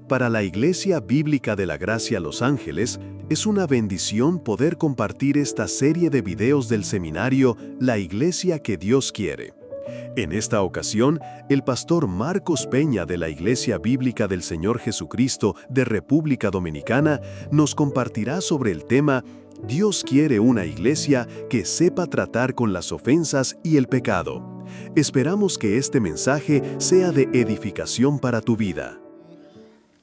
Para la Iglesia Bíblica de la Gracia Los Ángeles, es una bendición poder compartir esta serie de videos del seminario La Iglesia que Dios quiere. En esta ocasión, el pastor Marcos Peña de la Iglesia Bíblica del Señor Jesucristo de República Dominicana nos compartirá sobre el tema Dios quiere una iglesia que sepa tratar con las ofensas y el pecado. Esperamos que este mensaje sea de edificación para tu vida.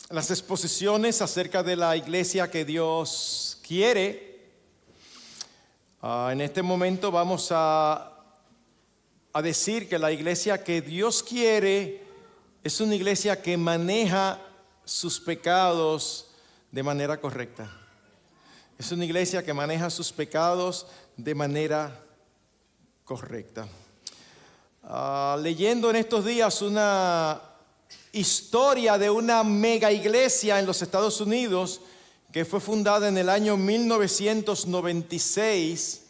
Las exposiciones acerca de la iglesia que Dios quiere. En este momento vamos a decir que la iglesia que Dios quiere es una iglesia que maneja sus pecados de manera correcta. Es una iglesia que maneja sus pecados de manera correcta. Leyendo en estos días una historia de una mega iglesia en los Estados Unidos que fue fundada en el año 1996.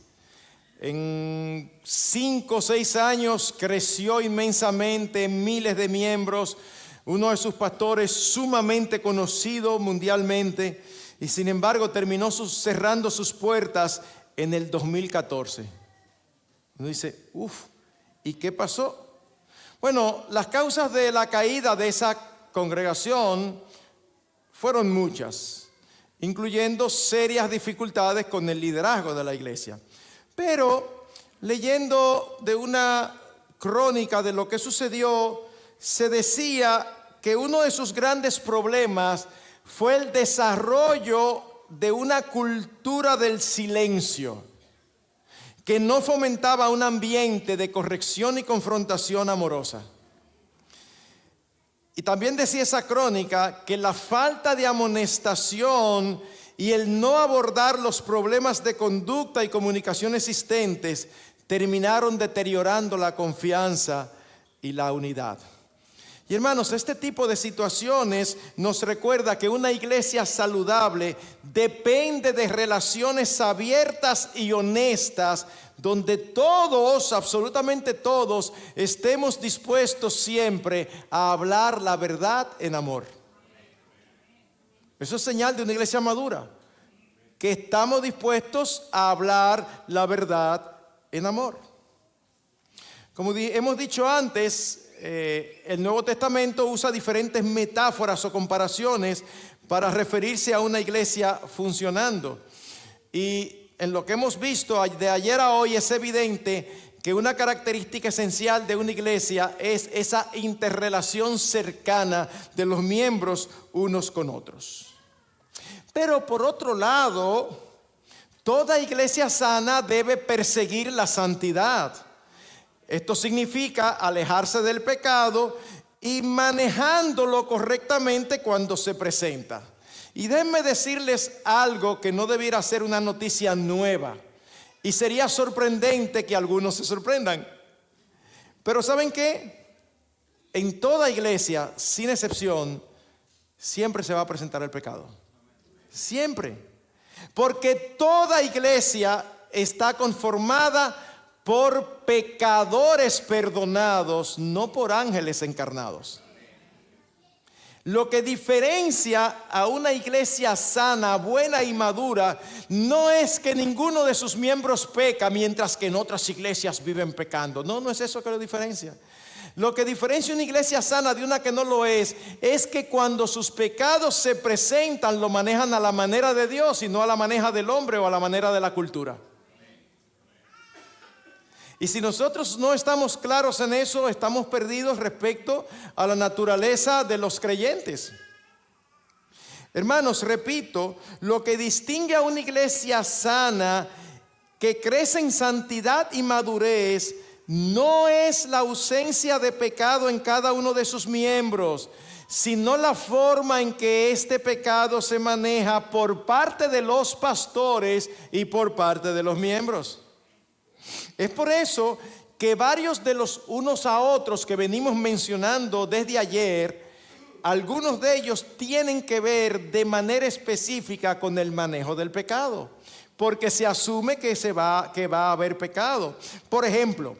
En 5 o 6 años creció inmensamente, miles de miembros, uno de sus pastores sumamente conocido mundialmente, y sin embargo terminó cerrando sus puertas en el 2014. Uno dice, ¿y qué pasó? Bueno, las causas de la caída de esa congregación fueron muchas, incluyendo serias dificultades con el liderazgo de la iglesia. Pero leyendo de una crónica de lo que sucedió, se decía que uno de sus grandes problemas fue el desarrollo de una cultura del silencio, que no fomentaba un ambiente de corrección y confrontación amorosa. Y también decía esa crónica que la falta de amonestación y el no abordar los problemas de conducta y comunicación existentes terminaron deteriorando la confianza y la unidad. Y hermanos, este tipo de situaciones nos recuerda que una iglesia saludable depende de relaciones abiertas y honestas, donde todos, absolutamente todos, estemos dispuestos siempre a hablar la verdad en amor. Eso es señal de una iglesia madura, que estamos dispuestos a hablar la verdad en amor. Como hemos dicho antes, el Nuevo Testamento usa diferentes metáforas o comparaciones para referirse a una iglesia funcionando. Y en lo que hemos visto de ayer a hoy es evidente que una característica esencial de una iglesia es esa interrelación cercana de los miembros unos con otros. Pero por otro lado, toda iglesia sana debe perseguir la santidad. Esto significa alejarse del pecado y manejándolo correctamente cuando se presenta. Y déjenme decirles algo que no debiera ser una noticia nueva. Y sería sorprendente que algunos se sorprendan. Pero ¿saben qué? En toda iglesia, sin excepción, siempre se va a presentar el pecado. Siempre. Porque toda iglesia está conformada por pecadores perdonados, no por ángeles encarnados. Lo que diferencia a una iglesia sana, buena y madura no es que ninguno de sus miembros peca mientras que en otras iglesias viven pecando. No es eso que lo diferencia. Lo que diferencia una iglesia sana de una que no lo es que cuando sus pecados se presentan lo manejan a la manera de Dios y no a la manera del hombre o a la manera de la cultura. Y si nosotros no estamos claros en eso, estamos perdidos respecto a la naturaleza de los creyentes. Hermanos, repito, lo que distingue a una iglesia sana que crece en santidad y madurez no es la ausencia de pecado en cada uno de sus miembros, sino la forma en que este pecado se maneja por parte de los pastores y por parte de los miembros. Es por eso que varios de los unos a otros que venimos mencionando desde ayer, algunos de ellos tienen que ver de manera específica con el manejo del pecado, porque se asume que va a haber pecado. Por ejemplo,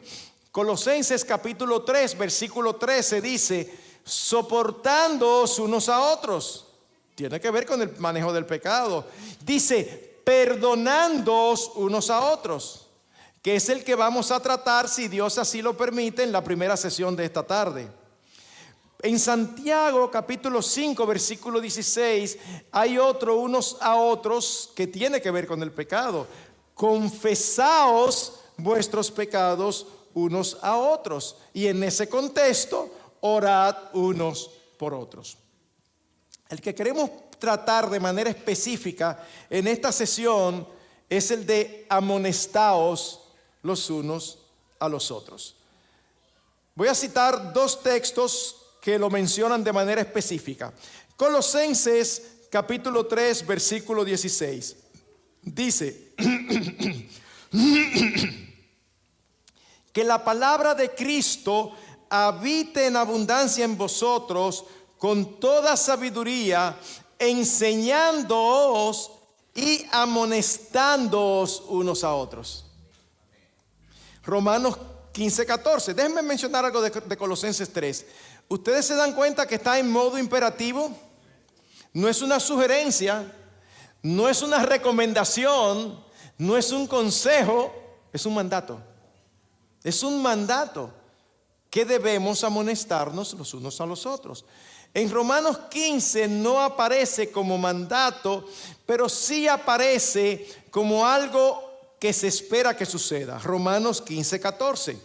Colosenses capítulo 3, versículo 13 dice: soportándoos unos a otros. Tiene que ver con el manejo del pecado. Dice, perdonándoos unos a otros, que es el que vamos a tratar, si Dios así lo permite, en la primera sesión de esta tarde. En Santiago capítulo 5 versículo 16 hay otro, unos a otros, que tiene que ver con el pecado. Confesaos vuestros pecados unos a otros. Y en ese contexto, orad unos por otros. El que queremos tratar de manera específica en esta sesión es el de amonestaos los unos a los otros. Voy a citar dos textos que lo mencionan de manera específica. Colosenses capítulo 3 versículo 16. Dice que la palabra de Cristo habite en abundancia en vosotros con toda sabiduría, enseñándoos y amonestándoos unos a otros. Romanos 15:14. Déjenme mencionar algo de Colosenses 3. ¿Ustedes se dan cuenta que está en modo imperativo? No es una sugerencia, no es una recomendación, no es un consejo, es un mandato. Es un mandato que debemos amonestarnos los unos a los otros. En Romanos 15 no aparece como mandato, pero sí aparece como algo que se espera que suceda. Romanos 15:14.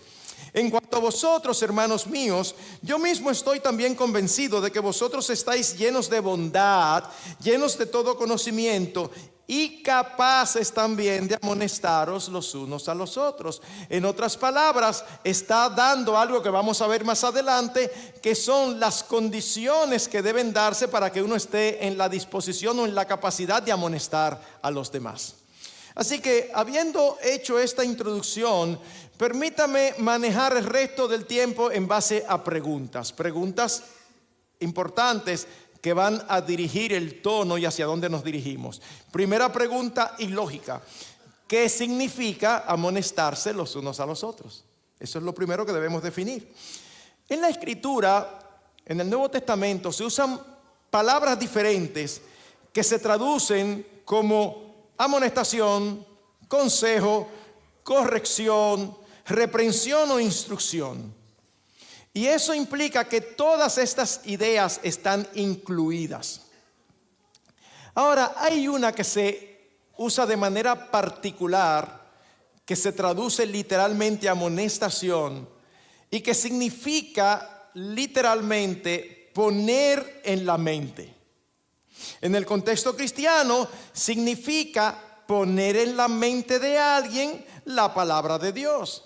En cuanto a vosotros, hermanos míos, yo mismo estoy también convencido de que vosotros estáis llenos de bondad, llenos de todo conocimiento y capaces también de amonestaros los unos a los otros. En otras palabras, está dando algo que vamos a ver más adelante, que son las condiciones que deben darse para que uno esté en la disposición o en la capacidad de amonestar a los demás. Así que, habiendo hecho esta introducción, permítame manejar el resto del tiempo en base a preguntas importantes que van a dirigir el tono y hacia dónde nos dirigimos. Primera pregunta y lógica: ¿qué significa amonestarse los unos a los otros? Eso es lo primero que debemos definir. En la Escritura, en el Nuevo Testamento, se usan palabras diferentes que se traducen como amonestación, consejo, corrección, reprensión o instrucción. Y eso implica que todas estas ideas están incluidas. Ahora, hay una que se usa de manera particular, que se traduce literalmente amonestación y que significa literalmente poner en la mente. En el contexto cristiano significa poner en la mente de alguien la palabra de Dios.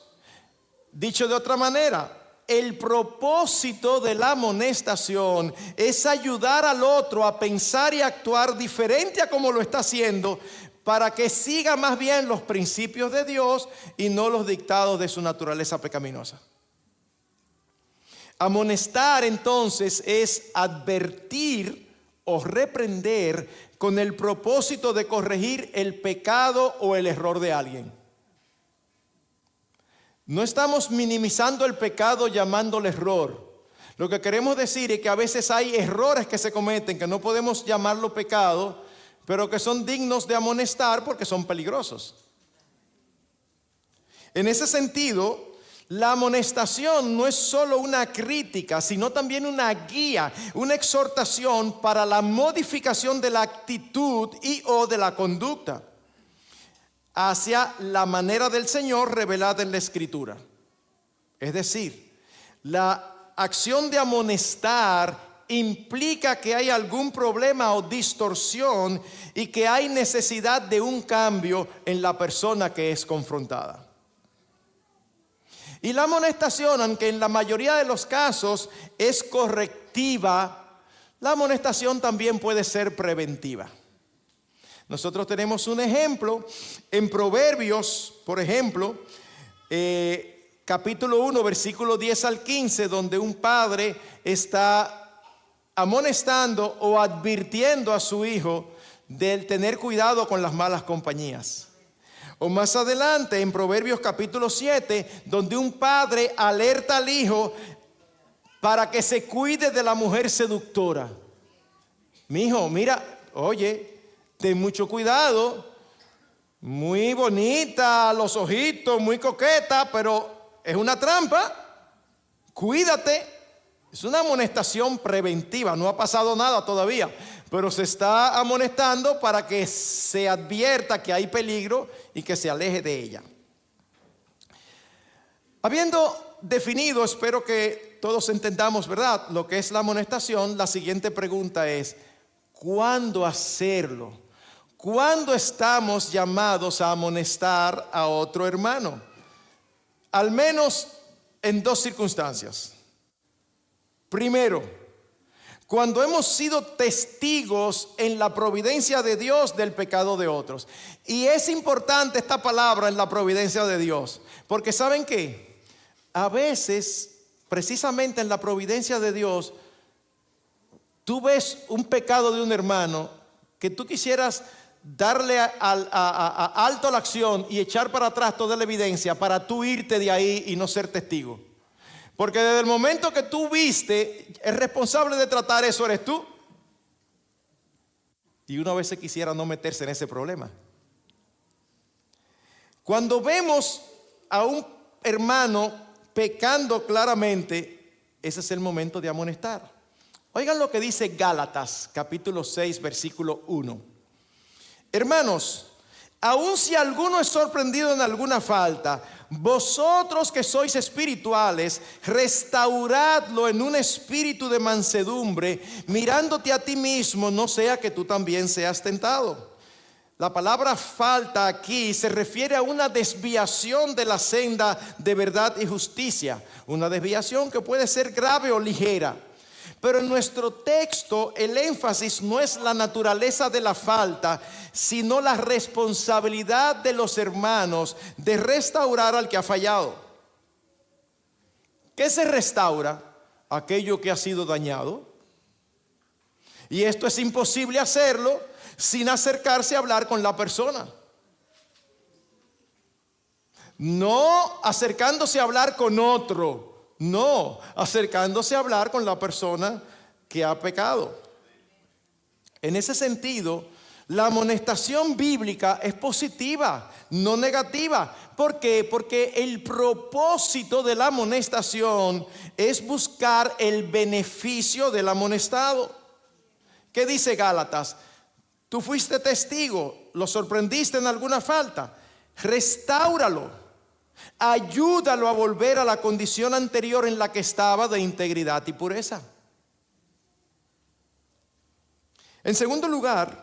Dicho de otra manera, el propósito de la amonestación es ayudar al otro a pensar y actuar diferente a como lo está haciendo, para que siga más bien los principios de Dios y no los dictados de su naturaleza pecaminosa. Amonestar entonces es advertir o reprender con el propósito de corregir el pecado o el error de alguien. No estamos minimizando el pecado llamándole error. Lo que queremos decir es que a veces hay errores que se cometen que no podemos llamarlo pecado, pero que son dignos de amonestar porque son peligrosos. En ese sentido, la amonestación no es solo una crítica, sino también una guía, una exhortación para la modificación de la actitud y o de la conducta hacia la manera del Señor revelada en la Escritura. Es decir, la acción de amonestar implica que hay algún problema o distorsión y que hay necesidad de un cambio en la persona que es confrontada. Y la amonestación, aunque en la mayoría de los casos es correctiva, la amonestación también puede ser preventiva. Nosotros tenemos un ejemplo en Proverbios, por ejemplo, capítulo 1, versículo 10 al 15, donde un padre está amonestando o advirtiendo a su hijo del tener cuidado con las malas compañías. O más adelante en Proverbios capítulo 7, donde un padre alerta al hijo para que se cuide de la mujer seductora. Mijo, mira, oye, ten mucho cuidado. Muy bonita, los ojitos, muy coqueta, pero es una trampa. Cuídate. Es una amonestación preventiva. No ha pasado nada todavía, pero se está amonestando para que se advierta que hay peligro y que se aleje de ella. Habiendo definido, espero que todos entendamos, ¿verdad?, lo que es la amonestación, la siguiente pregunta es: ¿cuándo hacerlo? ¿Cuándo estamos llamados a amonestar a otro hermano? Al menos en dos circunstancias. Primero, cuando hemos sido testigos en la providencia de Dios del pecado de otros. Y es importante esta palabra en la providencia de Dios, porque ¿saben qué? A veces, precisamente en la providencia de Dios, tú ves un pecado de un hermano que tú quisieras darle alto a la acción y echar para atrás toda la evidencia para tú irte de ahí y no ser testigo. Porque desde el momento que tú viste, el responsable de tratar eso eres tú. Y uno a veces quisiera no meterse en ese problema. Cuando vemos a un hermano pecando claramente, ese es el momento de amonestar. Oigan lo que dice Gálatas, capítulo 6, versículo 1. Hermanos, aun si alguno es sorprendido en alguna falta, vosotros que sois espirituales, restauradlo en un espíritu de mansedumbre, mirándote a ti mismo, no sea que tú también seas tentado. La palabra falta aquí se refiere a una desviación de la senda de verdad y justicia, una desviación que puede ser grave o ligera. Pero en nuestro texto el énfasis no es la naturaleza de la falta, sino la responsabilidad de los hermanos de restaurar al que ha fallado. ¿Qué se restaura? Aquello que ha sido dañado. Y esto es imposible hacerlo sin acercarse a hablar con la persona. No acercándose a hablar con otro. No, acercándose a hablar con la persona que ha pecado. En ese sentido, la amonestación bíblica es positiva, no negativa. ¿Por qué? Porque el propósito de la amonestación es buscar el beneficio del amonestado. ¿Qué dice Gálatas? Tú fuiste testigo, lo sorprendiste en alguna falta, restáuralo. Ayúdalo a volver a la condición anterior en la que estaba de integridad y pureza. En segundo lugar,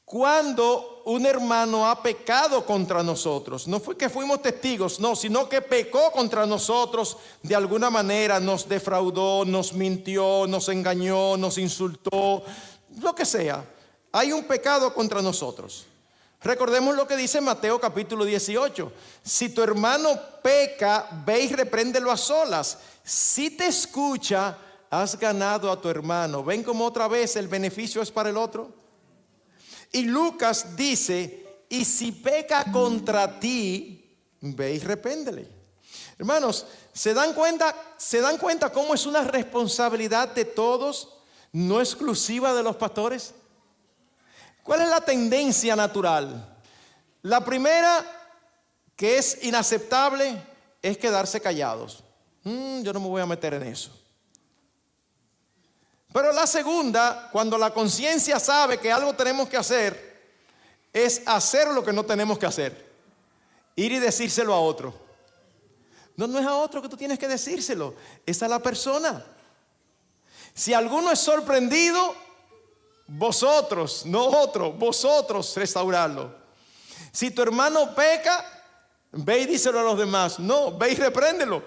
cuando un hermano ha pecado contra nosotros, no fue que fuimos testigos, no, sino que pecó contra nosotros de alguna manera, nos defraudó, nos mintió, nos engañó, nos insultó, lo que sea, hay un pecado contra nosotros. Recordemos lo que dice Mateo capítulo 18. Si tu hermano peca, ve y repréndelo a solas. Si te escucha, has ganado a tu hermano. ¿Ven cómo otra vez el beneficio es para el otro? Y Lucas dice, y si peca contra ti, ve y repréndele. Hermanos, ¿se dan cuenta cómo es una responsabilidad de todos, no exclusiva de los pastores? ¿Cuál es la tendencia natural? La primera, que es inaceptable, es quedarse callados. Yo no me voy a meter en eso. Pero la segunda, cuando la conciencia sabe que algo tenemos que hacer, es hacer lo que no tenemos que hacer. Ir y decírselo a otro. No es a otro que tú tienes que decírselo, es a la persona. Si alguno es sorprendido, vosotros, no otro, vosotros restaurarlo. Si tu hermano peca, ve y díselo a los demás. No, ve y repréndelo.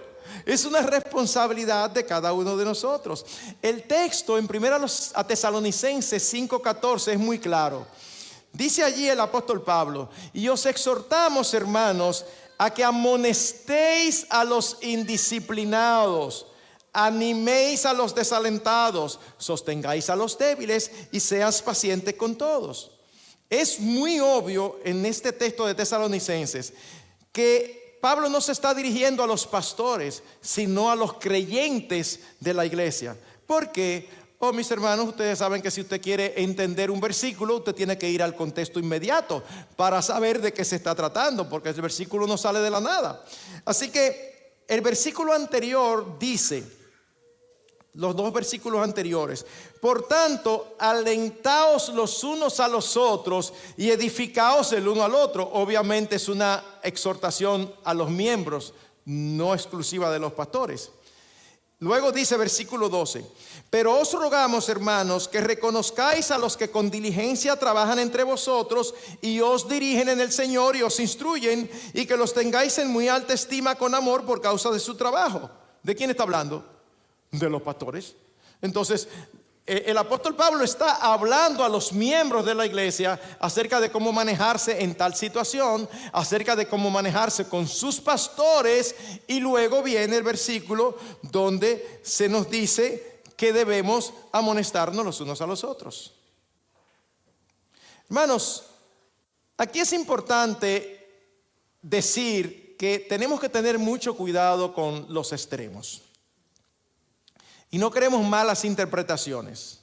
Es una responsabilidad de cada uno de nosotros. El texto en 1 Tesalonicenses 5:14 es muy claro. Dice allí el apóstol Pablo: y os exhortamos, hermanos, a que amonestéis a los indisciplinados, animéis a los desalentados, sostengáis a los débiles y seas paciente con todos. Es muy obvio en este texto de Tesalonicenses que Pablo no se está dirigiendo a los pastores, sino a los creyentes de la iglesia. ¿Por qué? Oh, mis hermanos, ustedes saben que si usted quiere entender un versículo, usted tiene que ir al contexto inmediato para saber de qué se está tratando, porque el versículo no sale de la nada. Así que el versículo anterior dice, los dos versículos anteriores: por tanto, alentaos los unos a los otros y edificaos el uno al otro. Obviamente es una exhortación a los miembros, no exclusiva de los pastores. Luego dice versículo 12: pero os rogamos, hermanos, que reconozcáis a los que con diligencia trabajan entre vosotros y os dirigen en el Señor y os instruyen, y que los tengáis en muy alta estima con amor por causa de su trabajo. ¿De quién está hablando? De los pastores. Entonces, el apóstol Pablo está hablando a los miembros de la iglesia acerca de cómo manejarse en tal situación, acerca de cómo manejarse con sus pastores, y luego viene el versículo donde se nos dice que debemos amonestarnos los unos a los otros. Hermanos, aquí es importante decir que tenemos que tener mucho cuidado con los extremos. Y no queremos malas interpretaciones.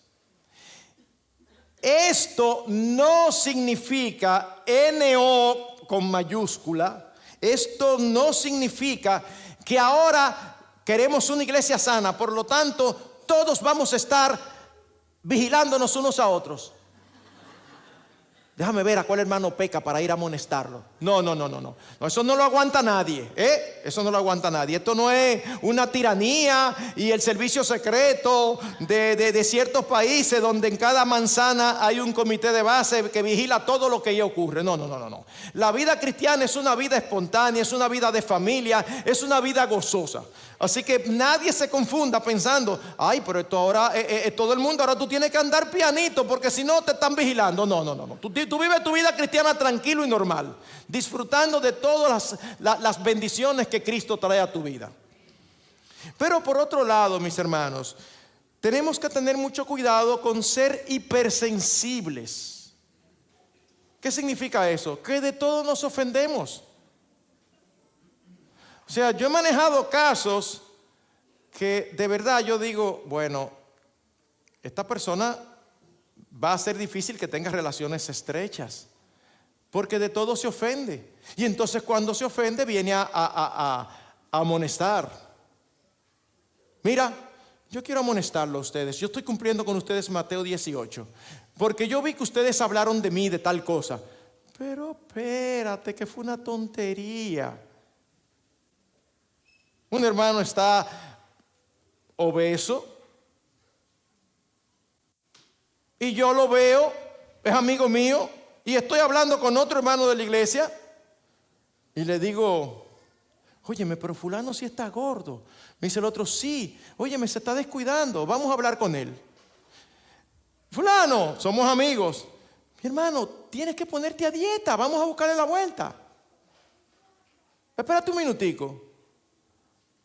Esto no significa NO con mayúscula. Esto no significa que ahora queremos una iglesia sana, por lo tanto todos vamos a estar vigilándonos unos a otros. Déjame ver a cuál hermano peca para ir a amonestarlo. No, eso no lo aguanta nadie, Eso no lo aguanta nadie. Esto no es una tiranía y el servicio secreto de ciertos países donde en cada manzana hay un comité de base que vigila todo lo que ahí ocurre. No. La vida cristiana es una vida espontánea, es una vida de familia, es una vida gozosa. Así que nadie se confunda pensando, ay, pero esto ahora, todo el mundo, ahora tú tienes que andar pianito porque si no te están vigilando. No. Tú vives tu vida cristiana tranquilo y normal, disfrutando de todas las bendiciones que Cristo trae a tu vida. Pero por otro lado, mis hermanos, tenemos que tener mucho cuidado con ser hipersensibles. ¿Qué significa eso? Que de todo nos ofendemos. O sea, yo he manejado casos que de verdad yo digo, bueno, esta persona va a ser difícil que tenga relaciones estrechas, porque de todo se ofende. Y entonces cuando se ofende viene a amonestar. Mira, yo quiero amonestarlo a ustedes. Yo estoy cumpliendo con ustedes Mateo 18, porque yo vi que ustedes hablaron de mí de tal cosa. Pero espérate, que fue una tontería. Un hermano está obeso y yo lo veo, es amigo mío, y estoy hablando con otro hermano de la iglesia y le digo, óyeme, pero fulano sí está gordo. Me dice el otro, sí, óyeme, se está descuidando, vamos a hablar con él. Fulano, somos amigos. Mi hermano, tienes que ponerte a dieta, vamos a buscarle la vuelta. Espérate un minutico.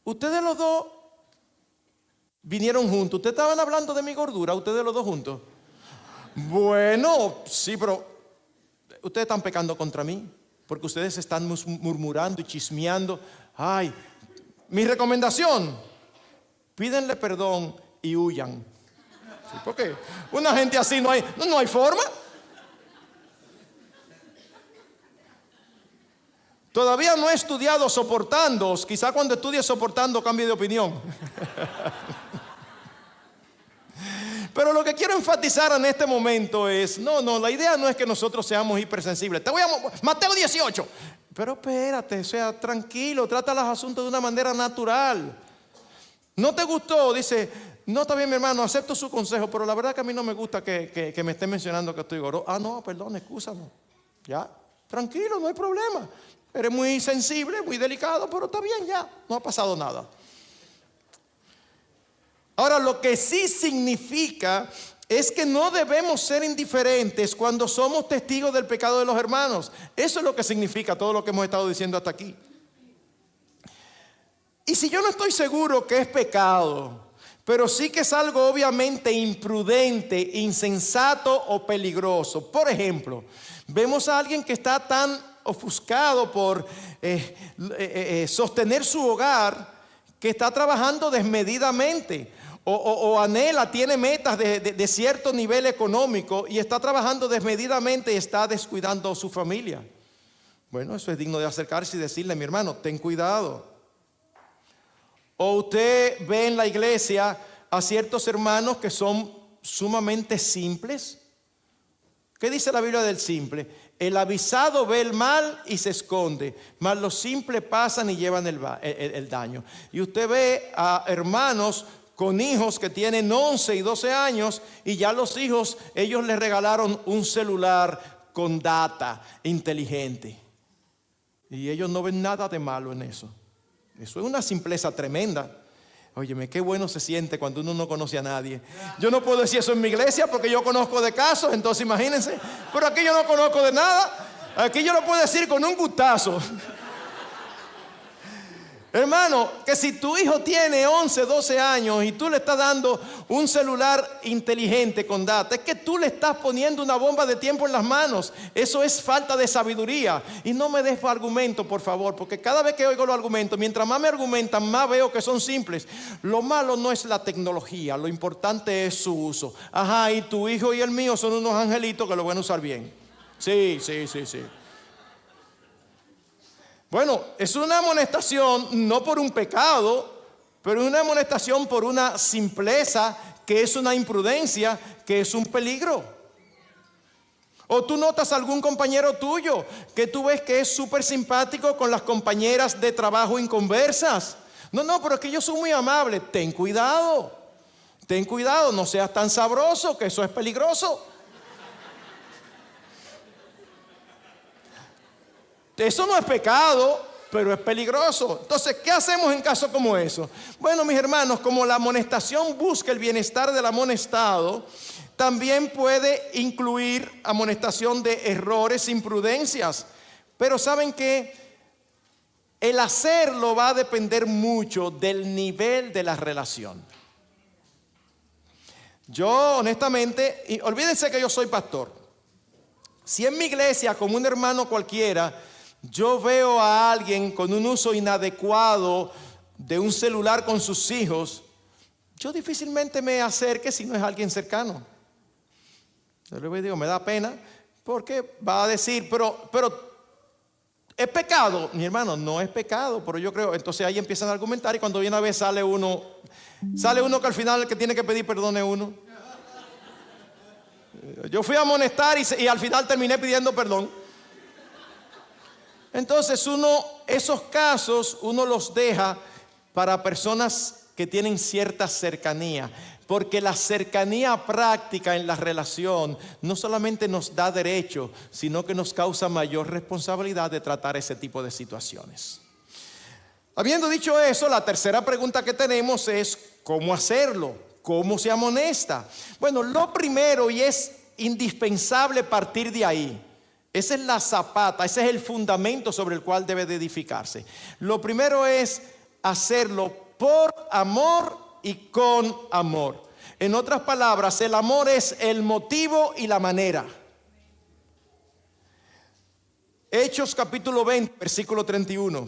Ustedes los dos vinieron juntos. Ustedes estaban hablando de mi gordura, ustedes los dos juntos. Bueno, sí, pero ustedes están pecando contra mí, porque ustedes están murmurando y chismeando. Ay, mi recomendación: pídenle perdón y huyan. Sí, porque una gente así no hay forma. Todavía no he estudiado soportando. Quizá cuando estudie soportando cambie de opinión. Pero lo que quiero enfatizar en este momento es, la idea no es que nosotros seamos hipersensibles. Mateo 18. Pero espérate, o sea, tranquilo, trata los asuntos de una manera natural. ¿No te gustó? Dice, no, está bien, mi hermano, acepto su consejo, pero la verdad que a mí no me gusta que me esté mencionando que estoy gordo. Ah, no, perdón, excúsame. Ya, tranquilo, no hay problema. Eres muy sensible, muy delicado, pero está bien ya, no ha pasado nada. Ahora, lo que sí significa es que no debemos ser indiferentes cuando somos testigos del pecado de los hermanos. Eso es lo que significa todo lo que hemos estado diciendo hasta aquí. Y si yo no estoy seguro que es pecado, pero sí que es algo obviamente imprudente, insensato o peligroso. Por ejemplo, vemos a alguien que está tan ofuscado por sostener su hogar, que está trabajando desmedidamente o anhela, tiene metas de cierto nivel económico y está trabajando desmedidamente y está descuidando a su familia. Bueno, eso es digno de acercarse y decirle: mi hermano, ten cuidado. O usted ve en la iglesia a ciertos hermanos que son sumamente simples. ¿Qué dice la Biblia del simple? El avisado ve el mal y se esconde, mas los simples pasan y llevan el daño. Y usted ve a hermanos con hijos que tienen 11 y 12 años y ya los hijos, ellos les regalaron un celular con data inteligente. Y ellos no ven nada de malo en eso. Eso es una simpleza tremenda. Óyeme, qué bueno se siente cuando uno no conoce a nadie. Yo no puedo decir eso en mi iglesia porque yo conozco de casos, entonces imagínense. Pero aquí yo no conozco de nada. Aquí yo lo puedo decir con un gustazo. Hermano, que si tu hijo tiene 11, 12 años y tú le estás dando un celular inteligente con data, es que tú le estás poniendo una bomba de tiempo en las manos. Eso es falta de sabiduría. Y no me des argumento, por favor, porque cada vez que oigo los argumentos, mientras más me argumentan, más veo que son simples. Lo malo no es la tecnología, lo importante es su uso. Ajá, y tu hijo y el mío son unos angelitos que lo van a usar bien. Sí. Bueno, es una amonestación no por un pecado, pero es una amonestación por una simpleza que es una imprudencia, que es un peligro. O tú notas algún compañero tuyo que tú ves que es súper simpático con las compañeras de trabajo inconversas. No, pero es que yo soy muy amable. Ten cuidado, no seas tan sabroso, que eso es peligroso. Eso no es pecado, pero es peligroso. Entonces, ¿qué hacemos en casos como eso? Bueno, mis hermanos, como la amonestación busca el bienestar del amonestado, también puede incluir amonestación de errores, imprudencias. Pero ¿saben qué? El hacerlo va a depender mucho del nivel de la relación. Yo, honestamente, y olvídense que yo soy pastor. Si en mi iglesia, como un hermano cualquiera, yo veo a alguien con un uso inadecuado de un celular con sus hijos, yo difícilmente me acerque si no es alguien cercano. Yo le digo, me da pena, porque va a decir, pero ¿es pecado? Mi hermano, no es pecado, pero yo creo, entonces ahí empiezan a argumentar y cuando viene a ver sale uno que al final el que tiene que pedir perdón es uno. Yo fui a amonestar y al final terminé pidiendo perdón. Entonces esos casos uno los deja para personas que tienen cierta cercanía, porque la cercanía práctica en la relación no solamente nos da derecho, sino que nos causa mayor responsabilidad de tratar ese tipo de situaciones. Habiendo dicho eso, la tercera pregunta que tenemos es ¿cómo hacerlo? ¿Cómo se amonesta? Bueno, lo primero, y es indispensable partir de ahí, esa es la zapata, ese es el fundamento sobre el cual debe de edificarse. Lo primero es hacerlo por amor y con amor. En otras palabras, el amor es el motivo y la manera. Hechos capítulo 20, versículo 31.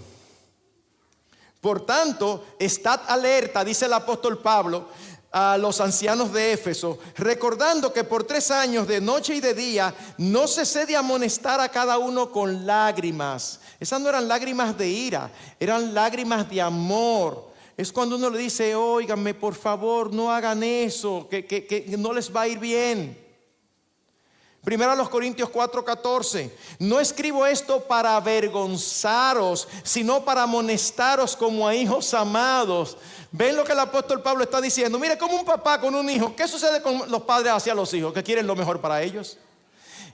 Por tanto, estad alerta, dice el apóstol Pablo a los ancianos de Éfeso, recordando que por 3 años de noche y de día no cesé de amonestar a cada uno con lágrimas. Esas no eran lágrimas de ira, eran lágrimas de amor. Es cuando uno le dice, óiganme, por favor, no hagan eso, que no les va a ir bien. Primero a los Corintios 4:14, no escribo esto para avergonzaros, sino para amonestaros como a hijos amados. ¿Ven lo que el apóstol Pablo está diciendo? Mire, como un papá con un hijo, ¿qué sucede con los padres hacia los hijos? Que quieren lo mejor para ellos.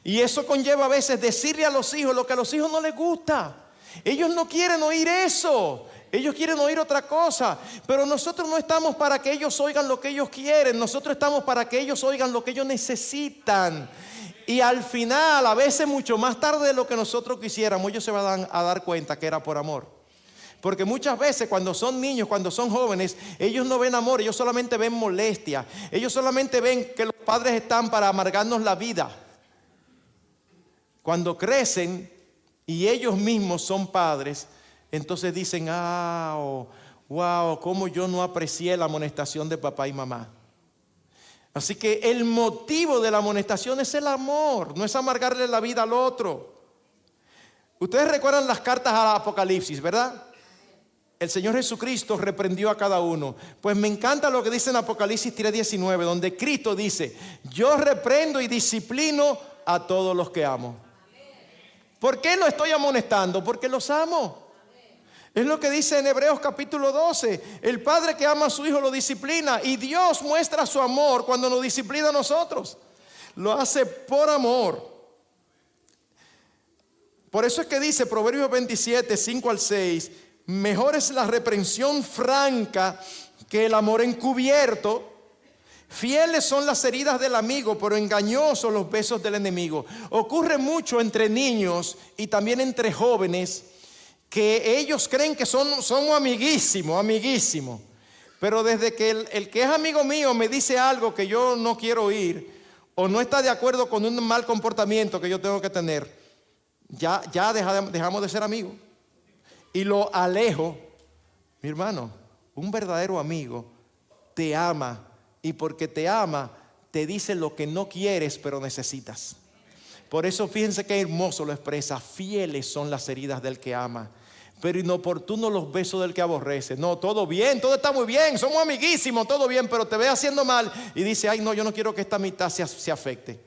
Y eso conlleva a veces decirle a los hijos lo que a los hijos no les gusta. Ellos no quieren oír eso. Ellos quieren oír otra cosa. Pero nosotros no estamos para que ellos oigan lo que ellos quieren. Nosotros estamos para que ellos oigan lo que ellos necesitan. Y al final, a veces mucho más tarde de lo que nosotros quisiéramos, ellos se van a dar cuenta que era por amor. Porque muchas veces cuando son niños, cuando son jóvenes, ellos no ven amor, ellos solamente ven molestia. Ellos solamente ven que los padres están para amargarnos la vida. Cuando crecen, y ellos mismos son padres, entonces dicen, wow, cómo yo no aprecié la amonestación de papá y mamá. Así que el motivo de la amonestación es el amor, no es amargarle la vida al otro. Ustedes recuerdan las cartas al Apocalipsis, ¿verdad? El Señor Jesucristo reprendió a cada uno. Pues me encanta lo que dice en Apocalipsis 3:19, donde Cristo dice, yo reprendo y disciplino a todos los que amo. ¿Por qué lo estoy amonestando? Porque los amo. Es lo que dice en Hebreos capítulo 12. El padre que ama a su hijo lo disciplina, y Dios muestra su amor cuando nos disciplina a nosotros. Lo hace por amor. Por eso es que dice Proverbios 27, 5 al 6, mejor es la reprensión franca que el amor encubierto. Fieles son las heridas del amigo, pero engañosos los besos del enemigo. Ocurre mucho entre niños y también entre jóvenes, que ellos creen que somos amiguísimos. Pero desde que el que es amigo mío me dice algo que yo no quiero oír, o no está de acuerdo con un mal comportamiento que yo tengo que tener, ya dejamos de ser amigos. Y lo alejo. Mi hermano, un verdadero amigo te ama, y porque te ama, te dice lo que no quieres, pero necesitas. Por eso fíjense qué hermoso lo expresa. Fieles son las heridas del que ama, pero inoportunos los besos del que aborrece. No, todo bien, todo está muy bien, somos amiguísimos, todo bien, pero te ve haciendo mal y dice, ay no, yo no quiero que esta amistad se afecte.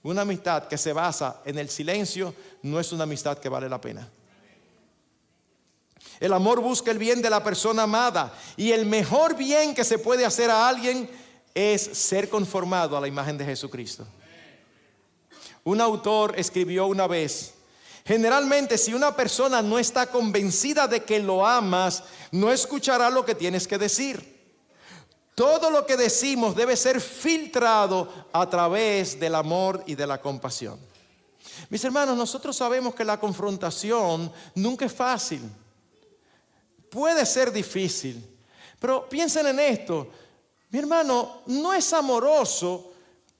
Una amistad que se basa en el silencio no es una amistad que vale la pena. El amor busca el bien de la persona amada, y el mejor bien que se puede hacer a alguien es ser conformado a la imagen de Jesucristo. Un autor escribió una vez, generalmente si una persona no está convencida de que lo amas, no escuchará lo que tienes que decir. Todo lo que decimos debe ser filtrado a través del amor y de la compasión. Mis hermanos, nosotros sabemos que la confrontación nunca es fácil. Puede ser difícil, pero piensen en esto. Mi hermano, no es amoroso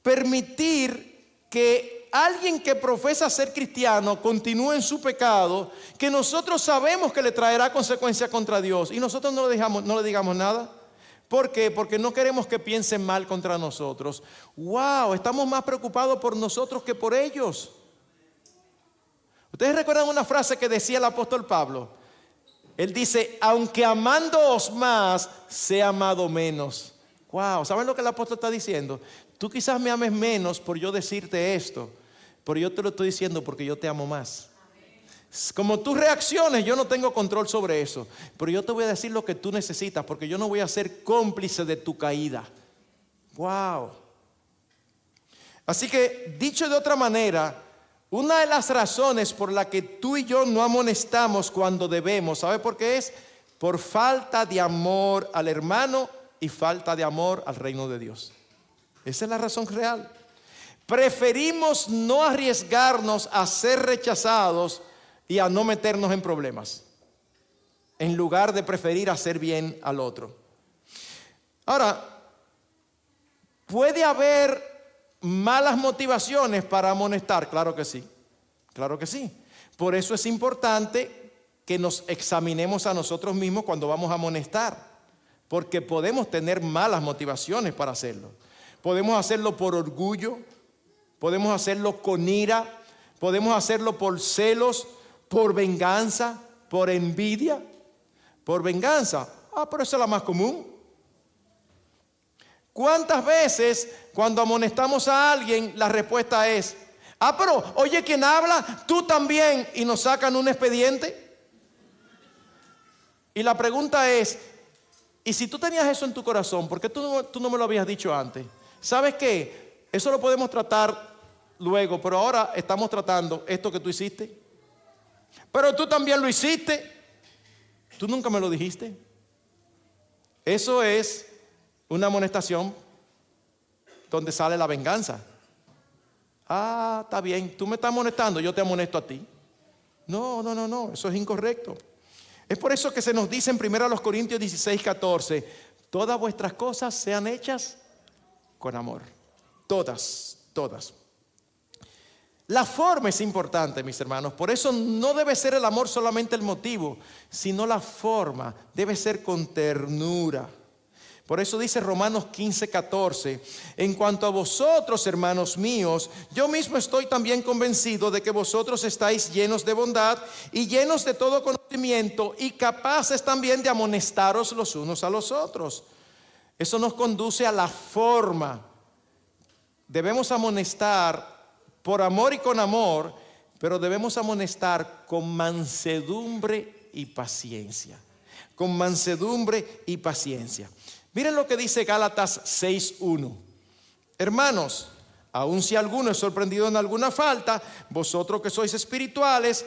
permitir que alguien que profesa ser cristiano continúe en su pecado, que nosotros sabemos que le traerá consecuencias contra Dios, y nosotros no le digamos nada. ¿Por qué? Porque no queremos que piensen mal contra nosotros. Wow, estamos más preocupados por nosotros que por ellos. ¿Ustedes recuerdan una frase que decía el apóstol Pablo? Él dice, aunque amándoos más, sea amado menos. Wow, ¿saben lo que el apóstol está diciendo? Tú quizás me ames menos por yo decirte esto, pero yo te lo estoy diciendo porque yo te amo más. Como tú reacciones, yo no tengo control sobre eso, pero yo te voy a decir lo que tú necesitas, porque yo no voy a ser cómplice de tu caída. Wow. Así que, dicho de otra manera, una de las razones por la que tú y yo no amonestamos cuando debemos, ¿sabe por qué es? Por falta de amor al hermano y falta de amor al reino de Dios. Esa es la razón real. Preferimos no arriesgarnos a ser rechazados y a no meternos en problemas, en lugar de preferir hacer bien al otro. Ahora, ¿puede haber malas motivaciones para amonestar? Claro que sí, claro que sí. Por eso es importante que nos examinemos a nosotros mismos cuando vamos a amonestar, porque podemos tener malas motivaciones para hacerlo. Podemos hacerlo por orgullo, podemos hacerlo con ira, podemos hacerlo por celos, por venganza, por envidia. Por venganza, pero esa es la más común. ¿Cuántas veces cuando amonestamos a alguien la respuesta es, pero oye, ¿quién habla? Tú también, y nos sacan un expediente? Y la pregunta es, ¿y si tú tenías eso en tu corazón, por qué tú no me lo habías dicho antes? ¿Sabes qué? Eso lo podemos tratar luego, pero ahora estamos tratando esto que tú hiciste. Pero tú también lo hiciste. Tú nunca me lo dijiste. Eso es una amonestación donde sale la venganza. Está bien, tú me estás amonestando, yo te amonesto a ti. No, eso es incorrecto. Es por eso que se nos dice en 1 Corintios 16:14, todas vuestras cosas sean hechas con amor. Todas. La forma es importante, mis hermanos. Por eso no debe ser el amor solamente el motivo, sino la forma. Debe ser con ternura. Por eso dice Romanos 15:14, en cuanto a vosotros, hermanos míos, yo mismo estoy también convencido de que vosotros estáis llenos de bondad y llenos de todo conocimiento y capaces también de amonestaros los unos a los otros. Eso nos conduce a la forma. Debemos amonestar por amor y con amor, pero debemos amonestar con mansedumbre y paciencia. Con mansedumbre y paciencia. Miren lo que dice Gálatas 6:1. Hermanos, aun si alguno es sorprendido en alguna falta, vosotros que sois espirituales,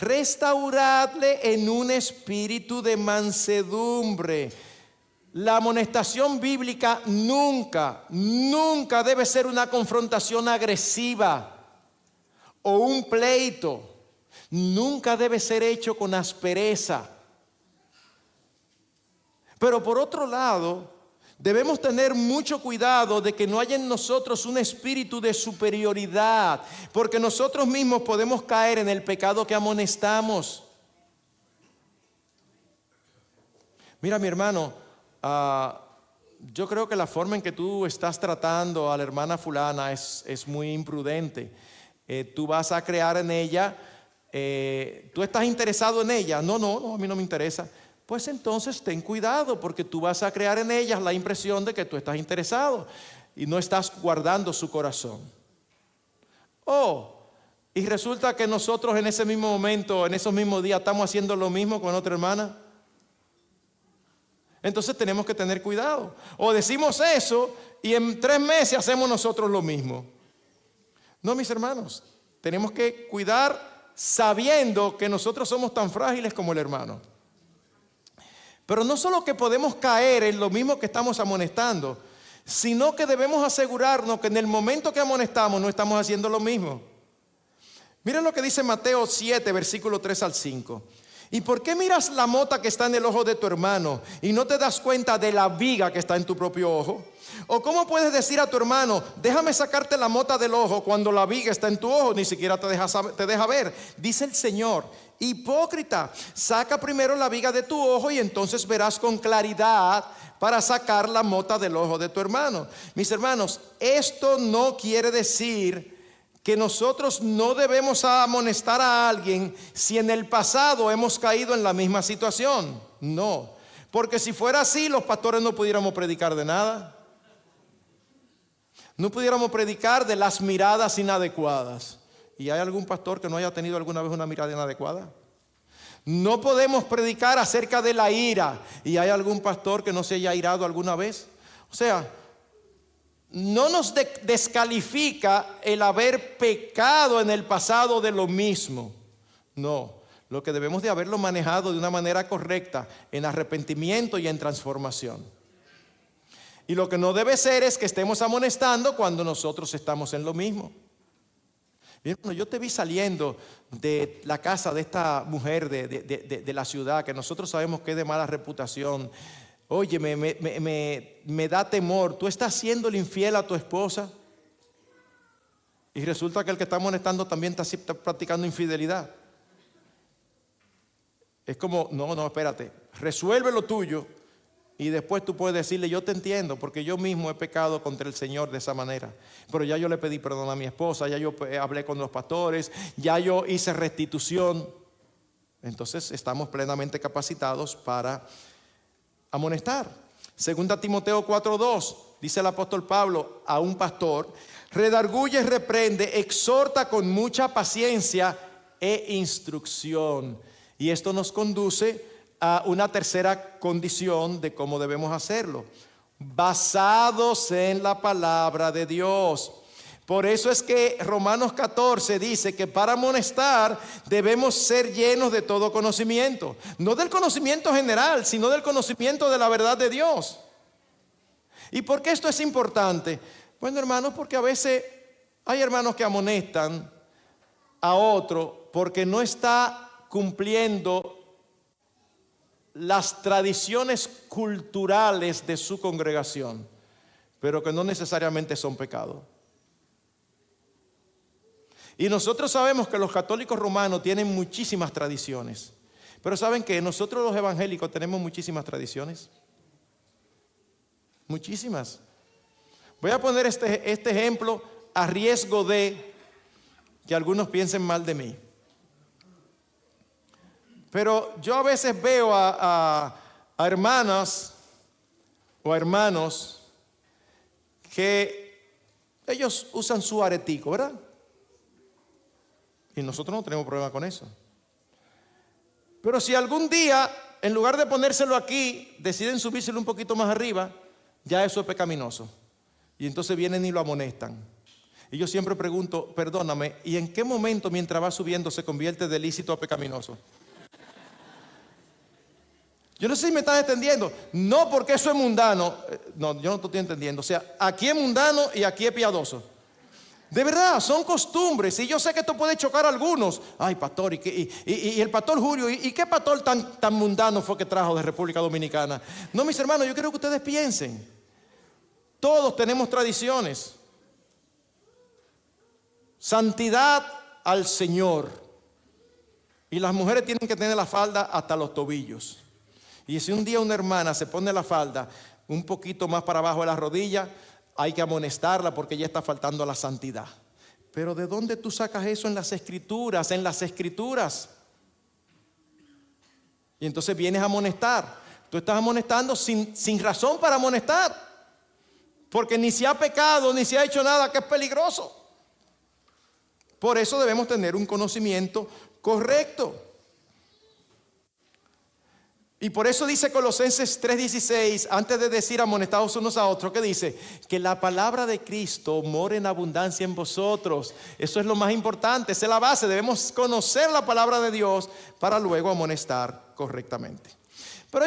restauradle en un espíritu de mansedumbre. La amonestación bíblica nunca debe ser una confrontación agresiva o un pleito. Nunca debe ser hecho con aspereza. Pero por otro lado, debemos tener mucho cuidado de que no haya en nosotros un espíritu de superioridad, porque nosotros mismos podemos caer en el pecado que amonestamos. Mira, mi hermano, yo creo que la forma en que tú estás tratando a la hermana fulana es muy imprudente. Tú vas a crear en ella, tú estás interesado en ella. No, a mí no me interesa. Pues entonces ten cuidado, porque tú vas a crear en ellas la impresión de que tú estás interesado y no estás guardando su corazón. Y resulta que nosotros en ese mismo momento, en esos mismos días, estamos haciendo lo mismo con otra hermana. Entonces tenemos que tener cuidado. O decimos eso y en 3 meses hacemos nosotros lo mismo. No, mis hermanos, tenemos que cuidar sabiendo que nosotros somos tan frágiles como el hermano. Pero no solo que podemos caer en lo mismo que estamos amonestando, sino que debemos asegurarnos que en el momento que amonestamos no estamos haciendo lo mismo. Miren lo que dice Mateo 7, versículo 3 al 5. ¿Y por qué miras la mota que está en el ojo de tu hermano y no te das cuenta de la viga que está en tu propio ojo? ¿O cómo puedes decir a tu hermano, déjame sacarte la mota del ojo cuando la viga está en tu ojo? Ni siquiera te deja ver. Dice el Señor, hipócrita, saca primero la viga de tu ojo y entonces verás con claridad para sacar la mota del ojo de tu hermano. Mis hermanos, esto no quiere decir que nosotros no debemos amonestar a alguien si en el pasado hemos caído en la misma situación. No, porque si fuera así, los pastores no pudiéramos predicar de nada. No pudiéramos predicar de las miradas inadecuadas. ¿Y hay algún pastor que no haya tenido alguna vez una mirada inadecuada? No podemos predicar acerca de la ira. ¿Y hay algún pastor que no se haya irado alguna vez? O sea, no nos descalifica el haber pecado en el pasado de lo mismo. No, lo que debemos de haberlo manejado de una manera correcta, en arrepentimiento y en transformación. Y lo que no debe ser es que estemos amonestando cuando nosotros estamos en lo mismo. Bueno, yo te vi saliendo de la casa de esta mujer de la ciudad, que nosotros sabemos que es de mala reputación. Oye, me da temor. Tú estás siendo infiel a tu esposa y resulta que el que está amonestando también está practicando infidelidad. Es como, no, espérate, resuelve lo tuyo y después tú puedes decirle, yo te entiendo porque yo mismo he pecado contra el Señor de esa manera, pero ya yo le pedí perdón a mi esposa, ya yo hablé con los pastores, ya yo hice restitución. Entonces estamos plenamente capacitados para amonestar. Segunda Timoteo 4:2 dice el apóstol Pablo a un pastor: redarguye, reprende, exhorta con mucha paciencia e instrucción. Y esto nos conduce a una tercera condición de cómo debemos hacerlo: basados en la palabra de Dios. Por eso es que Romanos 14 dice que para amonestar debemos ser llenos de todo conocimiento. No del conocimiento general, sino del conocimiento de la verdad de Dios. ¿Y por qué esto es importante? Bueno, hermanos, porque a veces hay hermanos que amonestan a otro porque no está cumpliendo las tradiciones culturales de su congregación, pero que no necesariamente son pecados. Y nosotros sabemos que los católicos romanos tienen muchísimas tradiciones. Pero ¿saben qué? Nosotros los evangélicos tenemos muchísimas tradiciones. Muchísimas. Voy a poner este ejemplo a riesgo de que algunos piensen mal de mí. Pero yo a veces veo a hermanas o hermanos que ellos usan su aretico, ¿verdad? Y nosotros no tenemos problema con eso. Pero si algún día, en lugar de ponérselo aquí, deciden subírselo un poquito más arriba, ya eso es pecaminoso. Y entonces vienen y lo amonestan. Y yo siempre pregunto, perdóname, ¿y en qué momento mientras va subiendo se convierte de lícito a pecaminoso? Yo no sé si me están entendiendo. No porque eso es mundano. No, yo no te estoy entendiendo. O sea, aquí es mundano y aquí es piadoso. De verdad, son costumbres. Y yo sé que esto puede chocar a algunos. Ay, pastor, y el pastor Julio, ¿y qué pastor tan mundano fue que trajo de República Dominicana? No, mis hermanos, yo quiero que ustedes piensen. Todos tenemos tradiciones. Santidad al Señor. Y las mujeres tienen que tener la falda hasta los tobillos. Y si un día una hermana se pone la falda un poquito más para abajo de la rodilla, hay que amonestarla porque ella está faltando a la santidad. Pero ¿de dónde tú sacas eso en las escrituras? En las escrituras. Y entonces vienes a amonestar. Tú estás amonestando sin razón para amonestar. Porque ni se ha pecado, ni se ha hecho nada que es peligroso. Por eso debemos tener un conocimiento correcto. Y por eso dice Colosenses 3:16, antes de decir amonestados unos a otros, que dice que la palabra de Cristo more en abundancia en vosotros. Eso es lo más importante, esa es la base. Debemos conocer la palabra de Dios para luego amonestar correctamente. Pero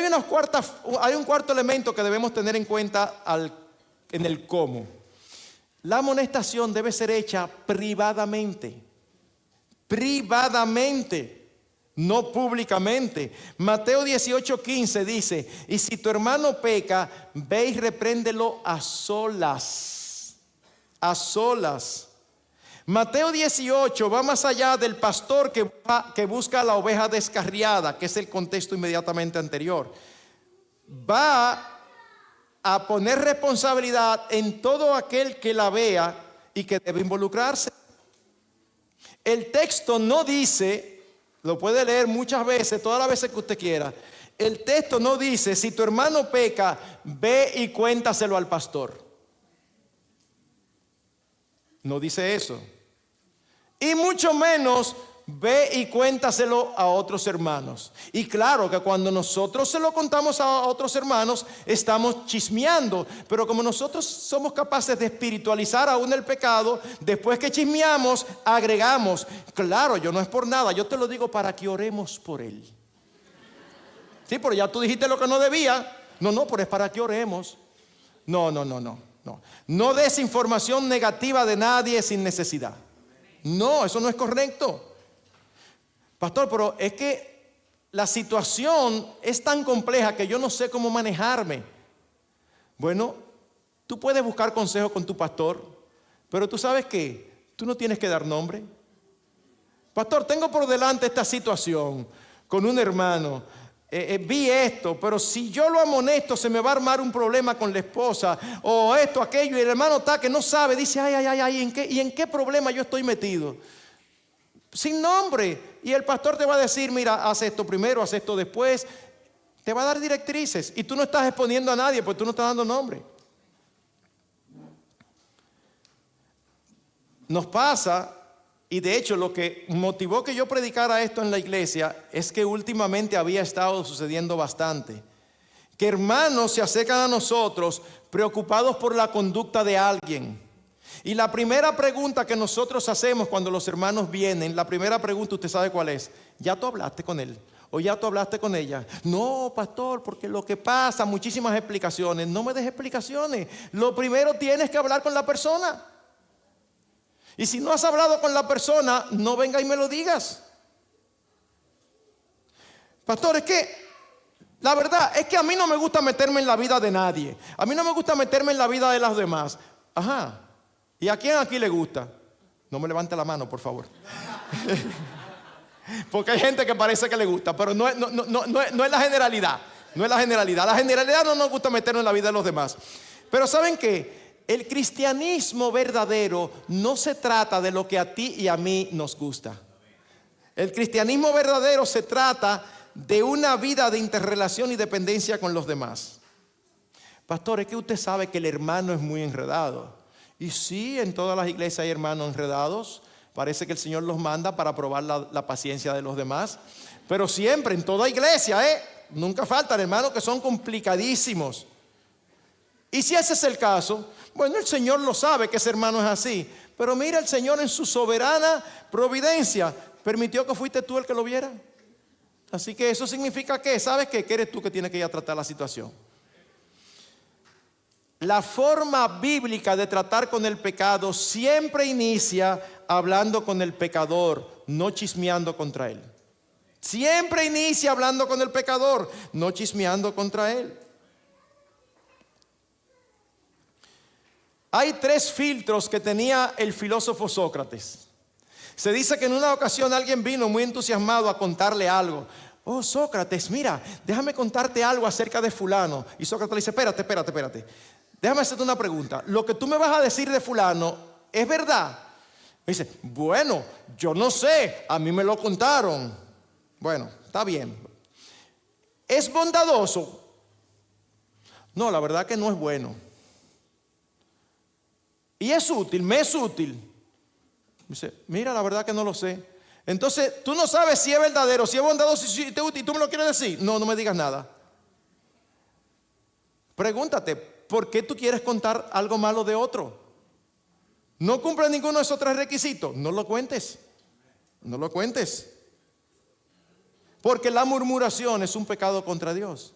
hay un cuarto elemento que debemos tener en cuenta en el cómo. La amonestación debe ser hecha privadamente. Privadamente. No públicamente. Mateo 18:15 dice: y si tu hermano peca, ve y repréndelo a solas. A solas. Mateo 18 va más allá del pastor que busca a la oveja descarriada, que es el contexto inmediatamente anterior. Va a poner responsabilidad en todo aquel que la vea y que debe involucrarse. El texto no dice, lo puede leer muchas veces, todas las veces que usted quiera. El texto no dice: si tu hermano peca, ve y cuéntaselo al pastor. No dice eso. Y mucho menos ve y cuéntaselo a otros hermanos. Y claro que cuando nosotros se lo contamos a otros hermanos, estamos chismeando. Pero como nosotros somos capaces de espiritualizar aún el pecado, después que chismeamos, agregamos: claro, yo no es por nada, yo te lo digo para que oremos por él. Sí, pero ya tú dijiste lo que no debía. No, pero es para que oremos. No. No des información negativa de nadie sin necesidad. No, eso no es correcto. Pastor, pero es que la situación es tan compleja que yo no sé cómo manejarme. Bueno, tú puedes buscar consejo con tu pastor, pero tú sabes que tú no tienes que dar nombre. Pastor, tengo por delante esta situación con un hermano. Vi esto, pero si yo lo amonesto se me va a armar un problema con la esposa, o esto, aquello, y el hermano está que no sabe, dice: ay, ¿en qué problema yo estoy metido? Sin nombre. Y el pastor te va a decir: mira, haz esto primero, haz esto después. Te va a dar directrices y tú no estás exponiendo a nadie porque tú no estás dando nombre. Nos pasa, y de hecho lo que motivó que yo predicara esto en la iglesia es que últimamente había estado sucediendo bastante. Que hermanos se acercan a nosotros preocupados por la conducta de alguien. Y la primera pregunta que nosotros hacemos cuando los hermanos vienen, la primera pregunta, ¿usted sabe cuál es? ¿Ya tú hablaste con él? ¿O ya tú hablaste con ella? No, pastor, porque lo que pasa, muchísimas explicaciones. No me des explicaciones. Lo primero tienes que hablar con la persona. Y si no has hablado con la persona, no venga y me lo digas. Pastor, es que la verdad es que a mí no me gusta meterme en la vida de nadie. A mí no me gusta meterme en la vida de los demás. Ajá. ¿Y a quién aquí le gusta? No me levante la mano, por favor. Porque hay gente que parece que le gusta, pero no es la generalidad. No es la generalidad. La generalidad no nos gusta meternos en la vida de los demás. Pero ¿saben qué? El cristianismo verdadero no se trata de lo que a ti y a mí nos gusta. El cristianismo verdadero se trata de una vida de interrelación y dependencia con los demás. Pastor, es que usted sabe que el hermano es muy enredado. Y sí, en todas las iglesias hay hermanos enredados. Parece que el Señor los manda para probar la paciencia de los demás. Pero siempre, en toda iglesia, nunca faltan hermanos que son complicadísimos. Y si ese es el caso, bueno, el Señor lo sabe que ese hermano es así. Pero mira, el Señor en su soberana providencia permitió que fuiste tú el que lo viera. Así que eso significa que, ¿sabes qué? Que eres tú que tienes que ir a tratar la situación. La forma bíblica de tratar con el pecado siempre inicia hablando con el pecador, no chismeando contra él. Siempre inicia hablando con el pecador, no chismeando contra él. Hay 3 filtros que tenía el filósofo Sócrates. Se dice que en una ocasión alguien vino muy entusiasmado a contarle algo. Oh, Sócrates, mira, déjame contarte algo acerca de fulano. Y Sócrates le dice, espérate. Déjame hacerte una pregunta. Lo que tú me vas a decir de fulano, ¿es verdad? Me dice, bueno, yo no sé, a mí me lo contaron. Bueno, está bien. ¿Es bondadoso? No, la verdad que no es bueno. ¿Y es útil? ¿Me es útil? Me dice, mira, la verdad que no lo sé. Entonces, tú no sabes si es verdadero, si es bondadoso, si es útil, ¿y tú me lo quieres decir? No me digas nada. Pregúntate, ¿por qué tú quieres contar algo malo de otro? No cumple ninguno de esos 3 requisitos. No lo cuentes. No lo cuentes. Porque la murmuración es un pecado contra Dios.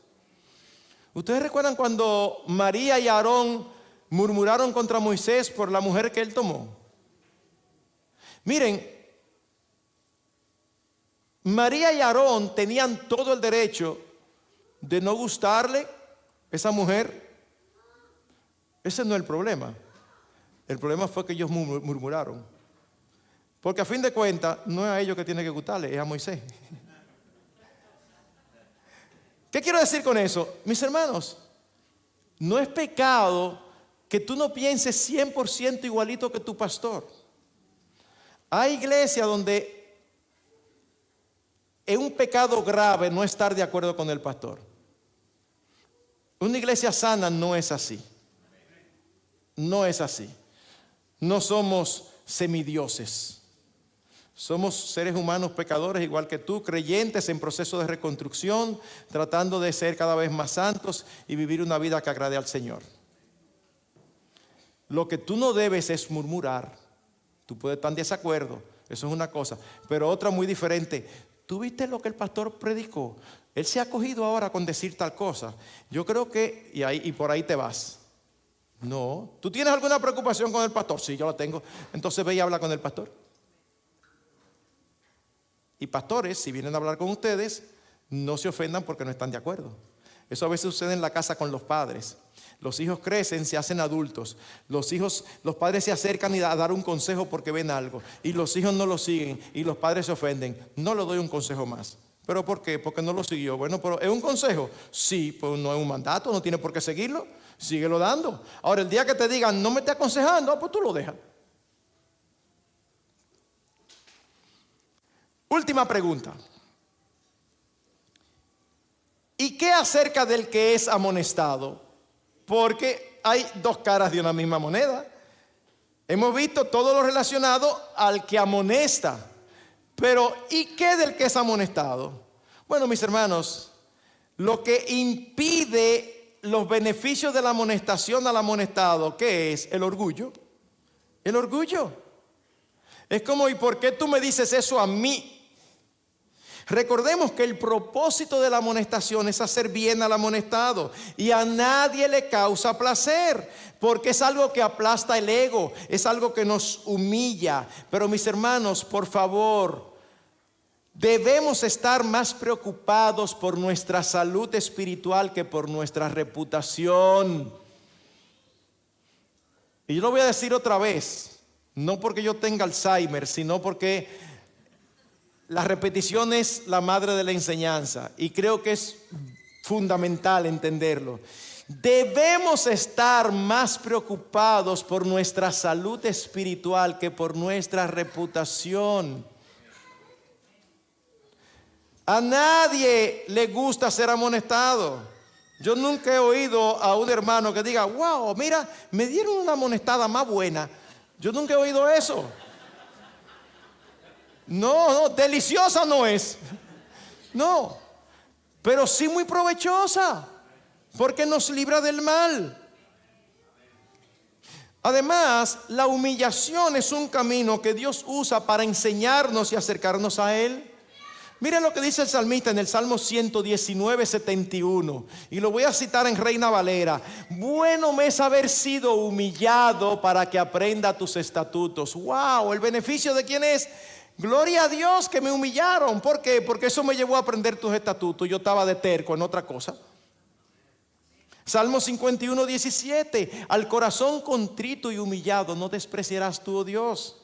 ¿Ustedes recuerdan cuando María y Aarón murmuraron contra Moisés por la mujer que él tomó? Miren, María y Aarón tenían todo el derecho de no gustarle esa mujer. Ese no es el problema. El problema fue que ellos murmuraron. Porque a fin de cuentas, no es a ellos que tiene que gustarle, es a Moisés. ¿Qué quiero decir con eso? Mis hermanos, no es pecado que tú no pienses 100% igualito que tu pastor. Hay iglesias donde es un pecado grave no estar de acuerdo con el pastor. Una iglesia sana no es así. No es así. No somos semidioses. Somos seres humanos pecadores igual que tú, creyentes en proceso de reconstrucción, tratando de ser cada vez más santos y vivir una vida que agrade al Señor. Lo que tú no debes es murmurar. Tú puedes estar en desacuerdo, eso es una cosa, pero otra muy diferente. ¿Tú viste lo que el pastor predicó? Él se ha cogido ahora con decir tal cosa. Yo creo que, y por ahí te vas. No. ¿Tú tienes alguna preocupación con el pastor? Sí, yo la tengo. Entonces ve y habla con el pastor. Y pastores, si vienen a hablar con ustedes, no se ofendan porque no están de acuerdo. Eso a veces sucede en la casa con los padres. Los hijos crecen, se hacen adultos. Los padres se acercan a dar un consejo porque ven algo. Y los hijos no lo siguen y los padres se ofenden. No le doy un consejo más. ¿Pero por qué? Porque no lo siguió. Bueno, pero ¿es un consejo? Sí, pues no es un mandato, no tiene por qué seguirlo. Síguelo dando. Ahora, el día que te digan, no me esté aconsejando, pues tú lo dejas. Última pregunta. ¿Y qué acerca del que es amonestado? Porque hay 2 caras de una misma moneda. Hemos visto todo lo relacionado al que amonesta. Pero ¿y qué del que es amonestado? Bueno, mis hermanos, lo que impide los beneficios de la amonestación al amonestado, ¿qué es? El orgullo. El orgullo. Es como, ¿y por qué tú me dices eso a mí? Recordemos que el propósito de la amonestación es hacer bien al amonestado y a nadie le causa placer porque es algo que aplasta el ego, es algo que nos humilla. Pero mis hermanos, por favor, debemos estar más preocupados por nuestra salud espiritual que por nuestra reputación. Y yo lo voy a decir otra vez. No porque yo tenga Alzheimer, sino porque la repetición es la madre de la enseñanza. Y creo que es fundamental entenderlo. Debemos estar más preocupados por nuestra salud espiritual que por nuestra reputación. A nadie le gusta ser amonestado. Yo nunca he oído a un hermano que diga, wow, mira, me dieron una amonestada más buena. Yo nunca he oído eso. No, deliciosa no es. No, pero sí muy provechosa, porque nos libra del mal. Además, la humillación es un camino que Dios usa para enseñarnos y acercarnos a Él. Miren lo que dice el salmista en el Salmo 119, 71. Y lo voy a citar en Reina Valera. Bueno me es haber sido humillado para que aprenda tus estatutos. Wow, ¿el beneficio de quién es? Gloria a Dios que me humillaron. ¿Por qué? Porque eso me llevó a aprender tus estatutos. Yo estaba de terco en otra cosa. Salmo 51, 17. Al corazón contrito y humillado no despreciarás tú, oh Dios.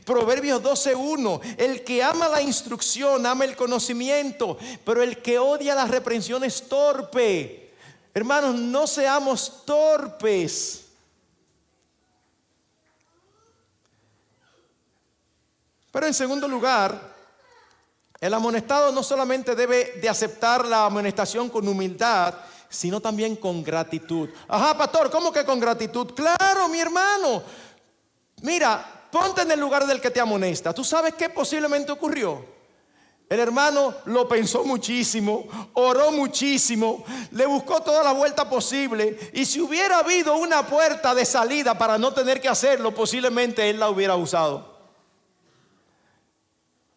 Proverbios 12:1. El que ama la instrucción ama el conocimiento, pero el que odia la reprensión es torpe. Hermanos, no seamos torpes. Pero en segundo lugar, el amonestado no solamente debe de aceptar la amonestación con humildad, sino también con gratitud. Ajá, pastor, ¿cómo que con gratitud? Claro, mi hermano. Mira, ponte en el lugar del que te amonesta. ¿Tú sabes qué posiblemente ocurrió? El hermano lo pensó muchísimo, oró muchísimo, le buscó toda la vuelta posible. Y si hubiera habido una puerta de salida para no tener que hacerlo, posiblemente él la hubiera usado.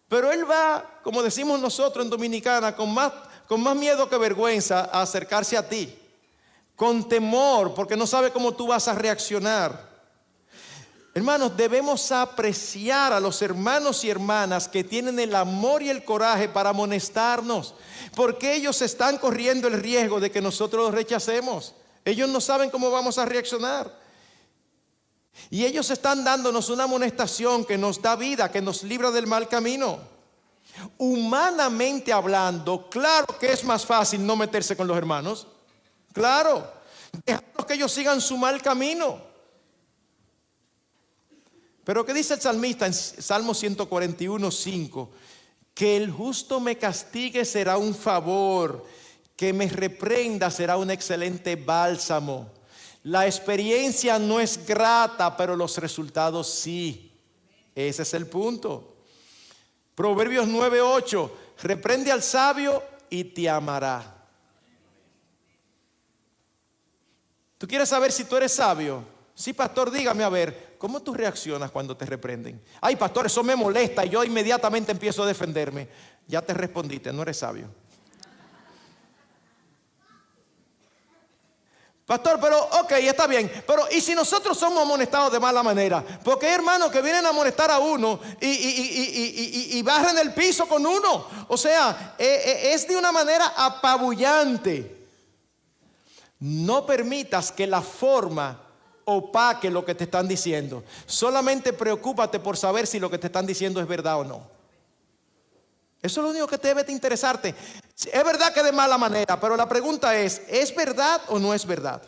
Pero él va, como decimos nosotros en Dominicana, con más miedo que vergüenza a acercarse a ti. Con temor, porque no sabe cómo tú vas a reaccionar. Hermanos, debemos apreciar a los hermanos y hermanas que tienen el amor y el coraje para amonestarnos, porque ellos están corriendo el riesgo de que nosotros los rechacemos. Ellos no saben cómo vamos a reaccionar. Y ellos están dándonos una amonestación que nos da vida, que nos libra del mal camino. Humanamente hablando, claro que es más fácil no meterse con los hermanos. Claro, dejarlos que ellos sigan su mal camino. Pero ¿qué dice el salmista en Salmo 141:5? Que el justo me castigue será un favor, que me reprenda será un excelente bálsamo. La experiencia no es grata, pero los resultados sí. Ese es el punto. Proverbios 9:8. Reprende al sabio y te amará. ¿Tú quieres saber si tú eres sabio? Sí, pastor, dígame a ver, ¿cómo tú reaccionas cuando te reprenden? Ay, pastor, eso me molesta y yo inmediatamente empiezo a defenderme. Ya te respondiste, no eres sabio. Pastor, pero ok, está bien, pero ¿y si nosotros somos amonestados de mala manera? Porque hay hermanos que vienen a amonestar a uno y barren el piso con uno. O sea, es de una manera apabullante. No permitas que la forma opaque lo que te están diciendo. Solamente preocúpate por saber si lo que te están diciendo es verdad o no. Eso es lo único que debe de interesarte. Es verdad que de mala manera, pero la pregunta ¿es verdad o no es verdad?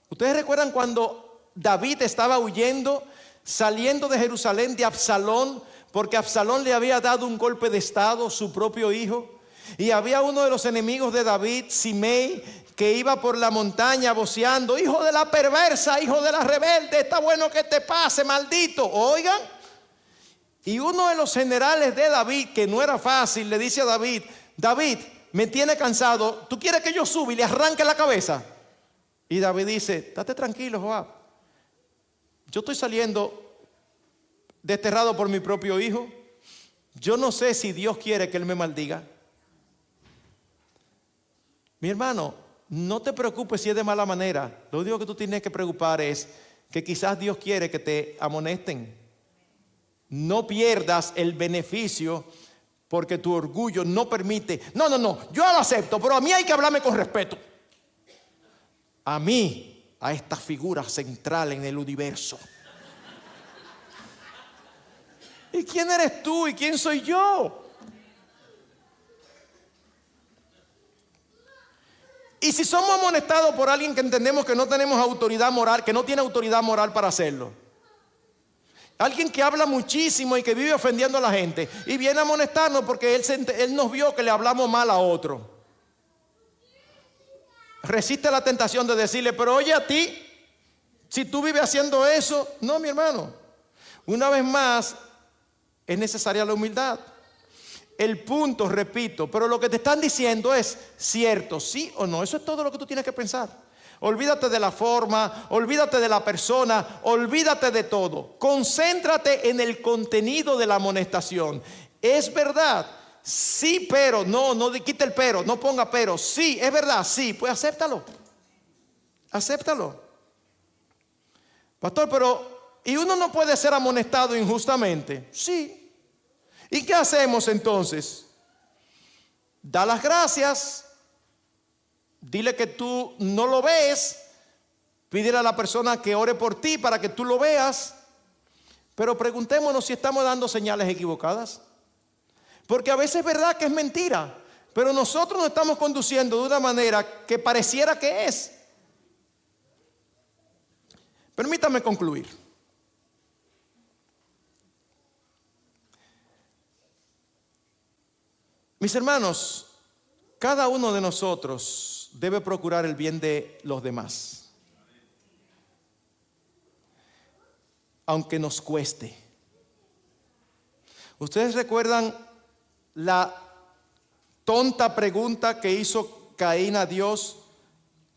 ¿Ustedes recuerdan cuando David estaba huyendo, saliendo de Jerusalén de Absalón, porque Absalón le había dado un golpe de estado, su propio hijo? Y había uno de los enemigos de David, Simei, que iba por la montaña voceando: hijo de la perversa, hijo de la rebelde, está bueno que te pase, maldito. Oigan. Y uno de los generales de David, que no era fácil, le dice a David: David, me tiene cansado, ¿tú quieres que yo suba y le arranque la cabeza? Y David dice: date tranquilo, Joab, yo estoy saliendo desterrado por mi propio hijo. Yo no sé si Dios quiere que él me maldiga. Mi hermano, no te preocupes si es de mala manera. Lo único que tú tienes que preocupar es que quizás Dios quiere que te amonesten. No pierdas el beneficio porque tu orgullo no permite. No, yo lo acepto, pero a mí hay que hablarme con respeto. A mí, a esta figura central en el universo. ¿Y quién eres tú y quién soy yo? Y si somos amonestados por alguien que entendemos que no tenemos autoridad moral, que no tiene autoridad moral para hacerlo, alguien que habla muchísimo y que vive ofendiendo a la gente y viene a amonestarnos porque él nos vio que le hablamos mal a otro, resiste la tentación de decirle, pero oye a ti, si tú vives haciendo eso, no, mi hermano. Una vez más, es necesaria la humildad. El punto, repito, pero lo que te están diciendo es cierto, sí o no. Eso es todo lo que tú tienes que pensar. Olvídate de la forma, olvídate de la persona, olvídate de todo. Concéntrate en el contenido de la amonestación. ¿Es verdad? Sí, pero, no quite el pero, no ponga pero. Sí, es verdad, sí, pues acéptalo. Acéptalo. Pastor, pero, ¿y uno no puede ser amonestado injustamente? Sí. ¿Y qué hacemos entonces? Da las gracias, dile que tú no lo ves, pídele a la persona que ore por ti para que tú lo veas, pero preguntémonos si estamos dando señales equivocadas. Porque a veces es verdad que es mentira, pero nosotros nos estamos conduciendo de una manera que pareciera que es. Permítame concluir. Mis hermanos, cada uno de nosotros debe procurar el bien de los demás, aunque nos cueste. ¿Ustedes recuerdan la tonta pregunta que hizo Caín a Dios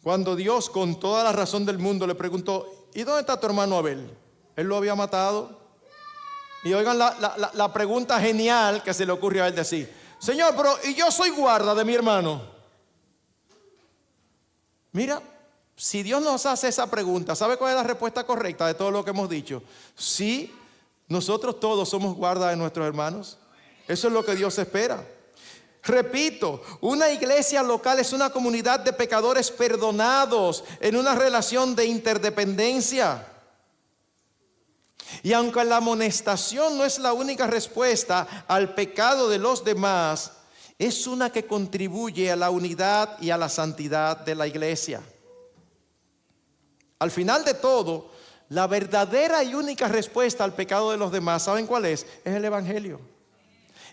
cuando Dios, con toda la razón del mundo, le preguntó, ¿y dónde está tu hermano Abel? ¿Él lo había matado? Y oigan la pregunta genial que se le ocurrió a él decir, Señor, pero ¿y yo soy guarda de mi hermano? Mira, si Dios nos hace esa pregunta, ¿sabe cuál es la respuesta correcta de todo lo que hemos dicho? Sí, nosotros todos somos guarda de nuestros hermanos. Eso es lo que Dios espera. Repito, una iglesia local es una comunidad de pecadores perdonados en una relación de interdependencia. Y aunque la amonestación no es la única respuesta al pecado de los demás, es una que contribuye a la unidad y a la santidad de la iglesia. Al final de todo, la verdadera y única respuesta al pecado de los demás, ¿saben cuál es? Es el Evangelio.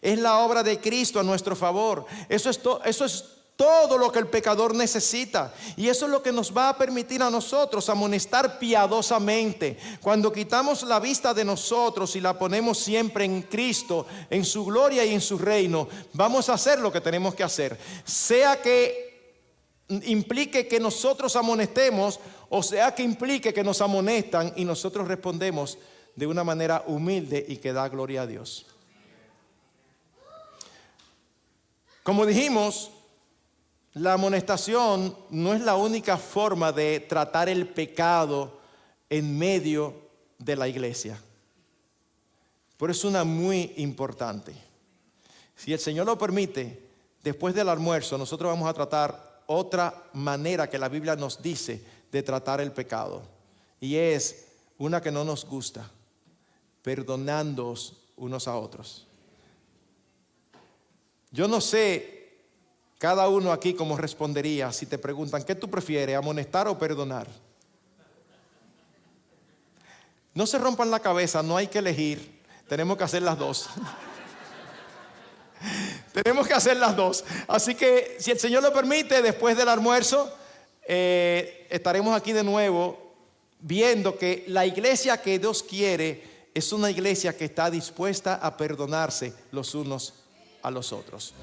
Es la obra de Cristo a nuestro favor. Eso es todo lo que el pecador necesita. Y eso es lo que nos va a permitir a nosotros amonestar piadosamente. Cuando quitamos la vista de nosotros y la ponemos siempre en Cristo, en su gloria y en su reino, vamos a hacer lo que tenemos que hacer. Sea que implique que nosotros amonestemos, o sea que implique que nos amonestan y nosotros respondemos de una manera humilde y que da gloria a Dios. Como dijimos, la amonestación no es la única forma de tratar el pecado en medio de la iglesia, pero es una muy importante. Si el Señor lo permite, después del almuerzo nosotros vamos a tratar otra manera que la Biblia nos dice de tratar el pecado, y es una que no nos gusta: perdonándoos unos a otros. Yo no sé cada uno aquí cómo respondería si te preguntan, ¿qué tú prefieres, amonestar o perdonar? No se rompan la cabeza, no hay que elegir, tenemos que hacer las dos. Tenemos que hacer las dos. Así que si el Señor lo permite, después del almuerzo estaremos aquí de nuevo viendo que la iglesia que Dios quiere es una iglesia que está dispuesta a perdonarse los unos a los otros.